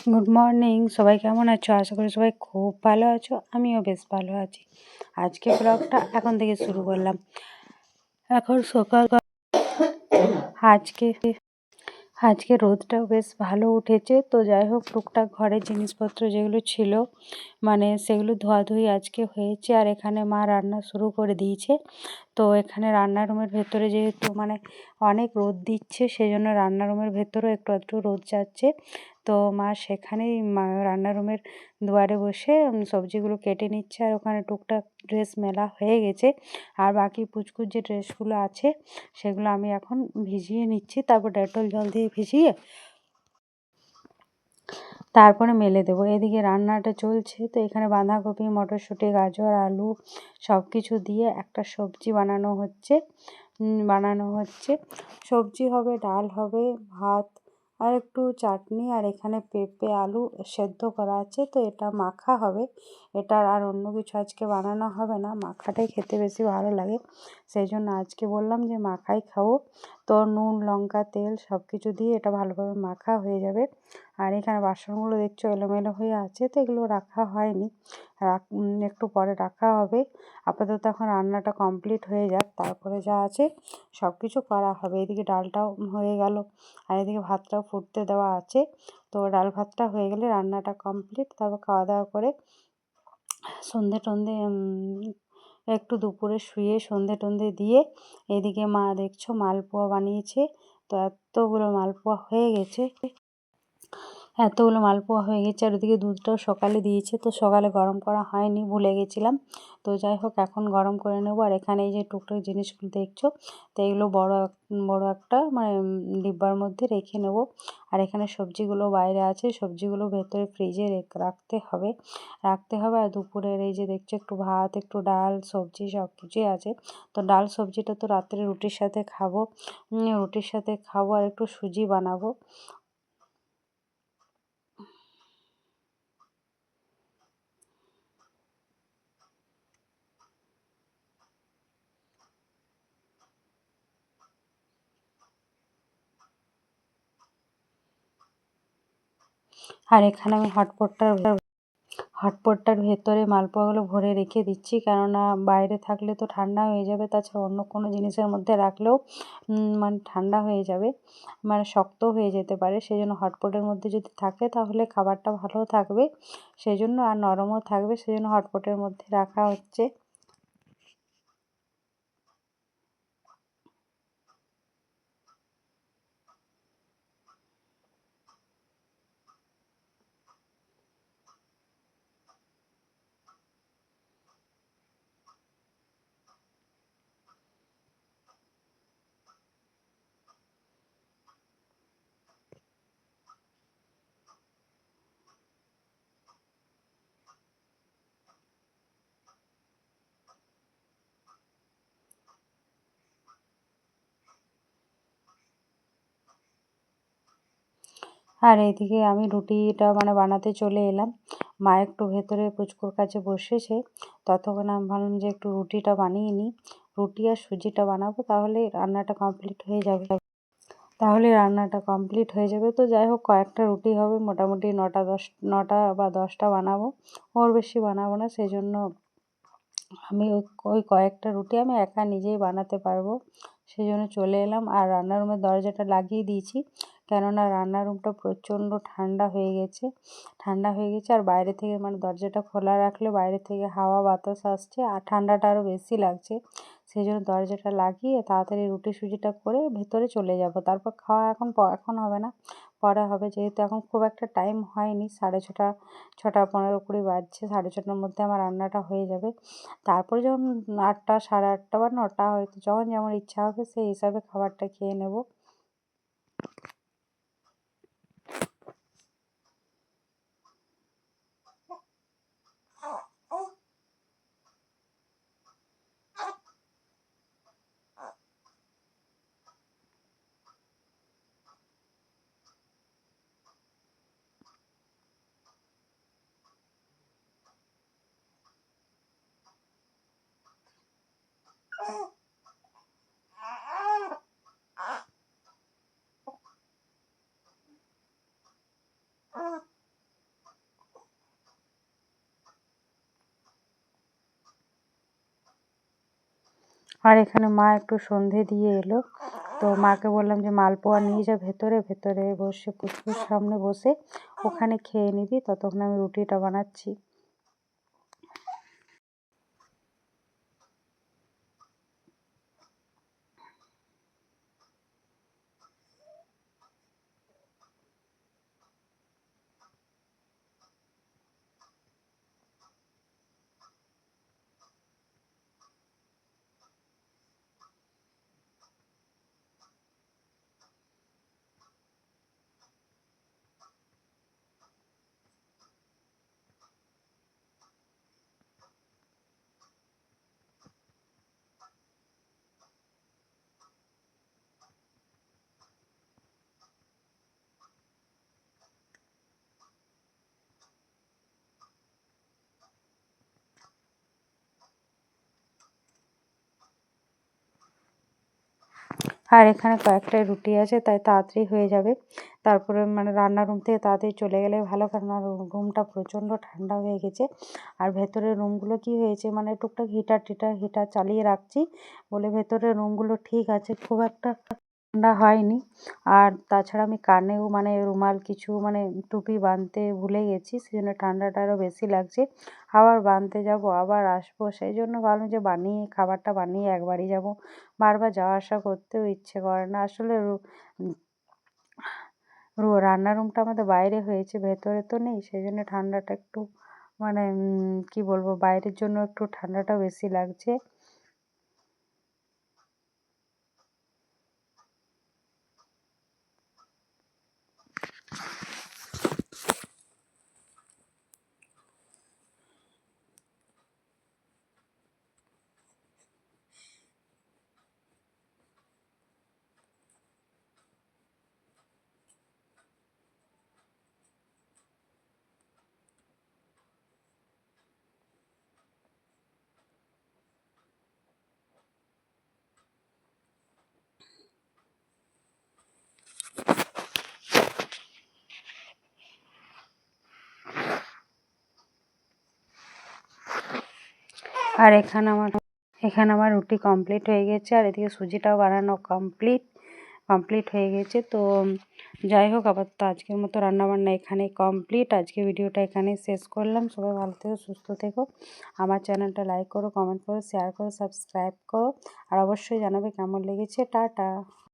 Good morning, সবাই কেমন আছো? আশা করি সবাই খুব ভালো আছো। আমিও বেশ ভালো আছি। আজকে ব্লগটা এখন থেকে শুরু করলাম। এখন সকাল আজকে আজকে রোদটাও বেশ ভালো উঠেছে। তো যাই হোক, টুকটাক ঘরের জিনিসপত্র যেগুলো ছিল সেগুলো ধোয়াধুয়ি আজকে হয়েছে। আর এখানে মা রান্না শুরু করে দিয়েছে। তো এখানে রান্নার রুমের ভেতরে যেহেতু অনেক রোদ দিচ্ছে, সেই জন্য রান্নার রুমের ভেতরেও একটু একটু রোদ যাচ্ছে। তো মা সেখানেই রান্নার রুমের দুয়ারে বসে সবজিগুলো কেটে নিচ্ছে। আর ওখানে টুকটাক ড্রেস মেলা হয়ে গেছে। আর বাকি পুচকুর যে ড্রেসগুলো আছে সেগুলো আমি এখন ভিজিয়ে নিচ্ছি। তারপর ডেটল জল দিয়ে ভিজিয়ে তারপরে মেলে দেবো। এদিকে রান্নাটা চলছে। তো এখানে বাঁধাকপি, মটরশুঁটি, গাজর, আলু সব কিছু দিয়ে একটা সবজি বানানো হচ্ছে। সবজি হবে, ডাল হবে, ভাত আর একটু চাটনি। আর এখানে পেঁপে আলু সেদ্ধ করা আছে। তো এটা মাখা হবে। এটার আর অন্য কিছু আজকে বানানো হবে না। মাখাটাই খেতে বেশি ভালো লাগে, সেই জন্য আজকে বললাম যে মাখাই খাবো। তো নুন, লঙ্কা, তেল সব কিছু দিয়ে এটা ভালোভাবে মাখা হয়ে যাবে। আর এখানে বাসনগুলো দেখছো এলোমেলো হয়ে আছে, তো এগুলো রাখা হয়নি, একটু পরে রাখা হবে। আপাতত এখন রান্নাটা কমপ্লিট হয়ে যাক, তারপরে যা আছে সব কিছু করা হবে। এদিকে ডালটাও হয়ে গেল, আর এদিকে ভাতটাও ফুটতে দেওয়া আছে। তো ডাল ভাতটা হয়ে গেলে রান্নাটা কমপ্লিট। তারপর খাওয়া দাওয়া করে সন্ধে টন্ধে একটু দুপুরে শুয়ে সন্ধে টন্ধে দিয়ে এদিকে মা দেখছো মালপোয়া বানিয়েছে। তো এতগুলো মালপোয়া হয়ে গেছে। আর ওদিকে দুধটাও সকালে দিয়েছে, তো সকালে গরম করা হয়নি, ভুলে গেছিলাম। তো যাই হোক, এখন গরম করে নেব। আর এখানে এই যে টুকটাক জিনিসগুলো দেখছো, তো এগুলো বড় একটা ডিব্বার মধ্যে রেখে নেব। আর এখানে সবজিগুলো বাইরে আছে, সবজিগুলো ভেতরে ফ্রিজে রাখতে হবে। আর দুপুরের এই যে দেখছো একটু ভাত, একটু ডাল, সবজি সব কিছুই আছে। তো ডাল সবজিটা তো রাত্রে রুটির সাথে খাবো। আর একটু সুজি বানাবো। আর এখানে আমি হটপটটার ভেতরে মালপোয়াগুলো ভরে রেখে দিচ্ছি, কেননা বাইরে থাকলে তো ঠান্ডা হয়ে যাবে। তাছাড়া অন্য কোনো জিনিসের মধ্যে রাখলেও ঠান্ডা হয়ে যাবে, শক্ত হয়ে যেতে পারে। সেই জন্য হটপটের মধ্যে যদি থাকে তাহলে খাবারটা ভালো থাকবে, সেই জন্য, আর নরমও থাকবে, সেই জন্য হটপটের মধ্যে রাখা হচ্ছে। আর এইদিকে আমি রুটিটা বানাতে চলে এলাম। মা একটু ভেতরে পুচকুর কাছে বসেছে, ততক্ষণে আমি ভাবলাম যে একটু রুটিটা বানিয়ে নিই। রুটি আর সুজিটা বানাবো, তাহলে রান্নাটা কমপ্লিট হয়ে যাবে। তো যাই হোক, কয়েকটা রুটি হবে, মোটামুটি 9টা বা 10টা বানাবো, ওর বেশি বানাবো না। সেই জন্য আমি ওই কয়েকটা রুটি আমি একা নিজেই বানাতে পারবো, সেই জন্য চলে এলাম। আর রান্নার রুমের দরজাটা লাগিয়ে দিয়েছি, কেননা রান্নার রুমটা প্রচণ্ড ঠান্ডা হয়ে গেছে। আর বাইরে থেকে দরজাটা খোলা রাখলে বাইরে থেকে হাওয়া বাতাস আসছে আর ঠান্ডাটা আরও বেশি লাগছে। সেই জন্য দরজাটা লাগিয়ে তাড়াতাড়ি রুটি সুজিটা করে ভেতরে চলে যাব। তারপর খাওয়া এখন হবে না, পরে হবে, যেহেতু এখন খুব একটা টাইম হয়নি। 6:30, 6:15-20 বাজছে। 6:30টার মধ্যে আমার রান্নাটা হয়ে যাবে। তারপরে যখন 8টা, 8:30 বা 9টা, হয়তো যখন যেমন ইচ্ছা হবে সেই হিসাবে খাবারটা খেয়ে নেব। আর এখানে মা একটু সন্ধে দিয়ে এলো, তো মাকে বললাম যে মালপোয়া নিয়ে যা ভেতরে, ভেতরে বসে পুচকুর সামনে বসে ওখানে খেয়ে নিবি, ততক্ষণ আমি রুটিটা বানাচ্ছি। আর এখানে কয়েকটাই রুটি আছে, তাই তাড়াতাড়ি হয়ে যাবে। তারপরে মানে রান্নার রুম থেকে তাড়াতাড়ি চলে গেলে ভালো, কারণ রুমটা প্রচণ্ড ঠান্ডা হয়ে গেছে। আর ভেতরের রুমগুলো কি হয়েছে, মানে টুকটাক হিটার চালিয়ে রাখছি বলে ভেতরের রুমগুলো ঠিক আছে, খুব একটা ঠান্ডা হয়নি। আর তাছাড়া আমি কানেও মানে রুমাল কিছু মানে টুপি বাঁধতে ভুলে গেছি, সেজন্য ঠান্ডাটা আরও বেশি লাগছে। আবার বাঁধতে যাব, আবার আসবো, সেই জন্য ভাবলাম যে খাবারটা বানিয়ে একবারই যাব, বারবার যাওয়া আসা করতেও ইচ্ছে করে না। আসলে রান্নার রুমটা আমাদের বাইরে হয়েছে, ভেতরে তো নেই, সেই জন্য ঠান্ডাটা একটু মানে কি বলবো, বাইরের জন্য একটু ঠান্ডাটা বেশি লাগছে। আর এখানে আমার রুটি কমপ্লিট হয়ে গেছে, আর এদিকে সুজিটাও বানানো কমপ্লিট হয়ে গেছে। তো যাই হোক, আপাতত আজকের মতো রান্নাবান্না এখানেই কমপ্লিট। আজকে ভিডিওটা এখানেই শেষ করলাম। সবাই ভালো থেকো, সুস্থ থেকো। আমার চ্যানেলটা লাইক করো, কমেন্ট করো, শেয়ার করো, সাবস্ক্রাইব করো, আর অবশ্যই জানাবে কেমন লেগেছে। টাটা।